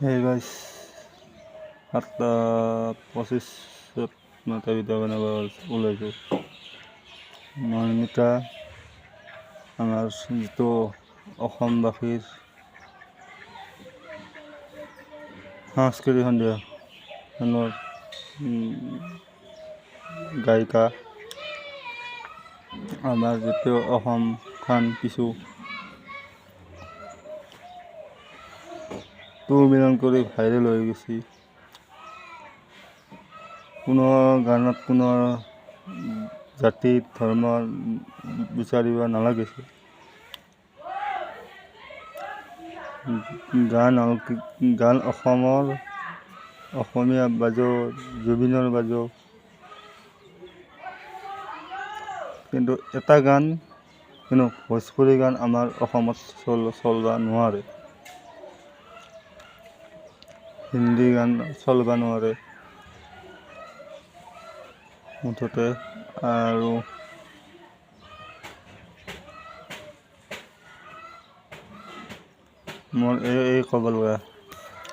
Hey guys, 8:25 মই এটা video' বনাব ওলাইছোঁ। মই এটা আমাৰ যিটো অসমবাসীৰ সাংস্কৃতিক সন্ধিয়া গায়িকা আমাৰ যিটো অসমখন কিছু মিলন কৰি ভাইৰেল হৈ গৈছে। কোনো গানত কোনো জাতি ধৰ্ম বিচাৰিব নালাগিছে। গান অসমীয়া বাজো, জুবিনৰ বাজো, কিন্তু এটা গান কিন্তু ভোজপুৰী গান আমাৰ অসমত চলবা নোৱাৰে, হিন্দী গান চলব নোৱাৰে মুঠতে। আৰু মোৰ এই ক'ব লগা